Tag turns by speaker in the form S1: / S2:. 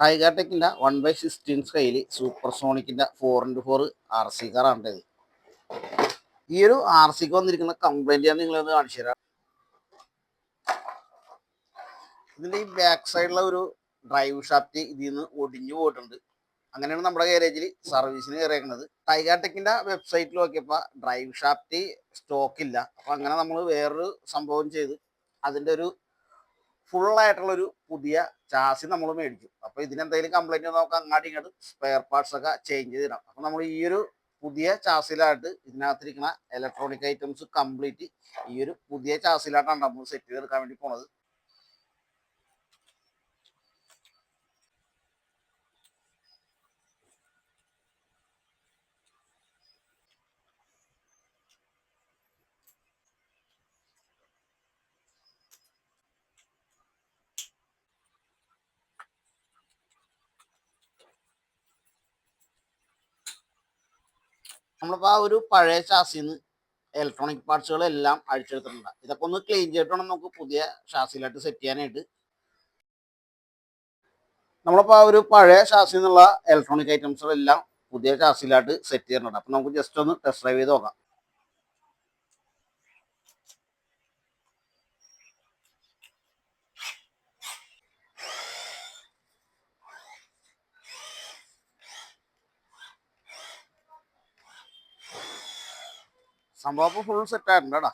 S1: Tiger ടെക്കിൻ്റെ 1/16 scale super സോണിക്കിൻ്റെ 4x4 RC കാറാണ് ഇത്. ഈ ഒരു RCക്ക് വന്നിരിക്കുന്ന കംപ്ലൈൻറ്റ് ഞാൻ നിങ്ങളൊന്ന് കാണിച്ചു തരാം. ഇതിൻ്റെ ഈ ബാക്ക് സൈഡിലെ ഒരു ഡ്രൈവ് ഷാഫ്റ്റ് ഇതിൽ നിന്ന് ഒടിഞ്ഞു പോയിട്ടുണ്ട്. അങ്ങനെയാണ് നമ്മുടെ ഗാരേജിൽ സർവീസിന് കയറിയേക്കുന്നത്. ടൈഗർ ടെക്കിൻ്റെ വെബ്സൈറ്റിൽ നോക്കിയപ്പോൾ ഡ്രൈവ് ഷാഫ്റ്റ് സ്റ്റോക്കില്ല. അപ്പോൾ അങ്ങനെ നമ്മൾ വേറൊരു സംഭവം ചെയ്ത് അതിൻ്റെ ഒരു ഫുള്ളായിട്ടുള്ളൊരു പുതിയ ചാസി നമ്മൾ മേടിച്ചു. അപ്പോൾ ഇതിനെന്തെങ്കിലും കംപ്ലൈൻറ്റ് നമുക്ക് അങ്ങാട്ട് ഇങ്ങോട്ട് സ്പെയർ പാർട്സ് ഒക്കെ ചേഞ്ച് ചെയ്തിടാം. അപ്പോൾ നമ്മൾ ഈ ഒരു പുതിയ ചാസിലായിട്ട് ഇതിനകത്തിരിക്കുന്ന ഇലക്ട്രോണിക് ഐറ്റംസ് കംപ്ലീറ്റ് ഈ ഒരു പുതിയ ചാസിലായിട്ടാണ് നമ്മൾ സെറ്റ് ചെയ്തെടുക്കാൻ വേണ്ടി പോണത്. നമ്മളിപ്പോൾ ആ ഒരു പഴയ ചാസിന്ന് ഇലക്ട്രോണിക് പാർട്സുകളെല്ലാം അഴിച്ചെടുത്തിട്ടുണ്ട്. ഇതൊക്കെ ഒന്ന് ക്ലീൻ ചെയ്തിട്ട് വേണം നമുക്ക് പുതിയ ഷാസിലായിട്ട് സെറ്റ് ചെയ്യാനായിട്ട്. നമ്മളിപ്പോൾ ആ ഒരു പഴയ ഷാസിൽ നിന്നുള്ള ഇലക്ട്രോണിക് ഐറ്റംസുകളെല്ലാം പുതിയ ഷാസിലായിട്ട് സെറ്റ് ചെയ്യുന്നുണ്ട്. അപ്പം നമുക്ക് ജസ്റ്റ് ഒന്ന് ടെസ്റ്റ് ഡ്രൈവ് ചെയ്ത് നോക്കാം. സംഭവം ഫുൾ സെറ്റ് ആയിട്ടുണ്ട് കേട്ടോ.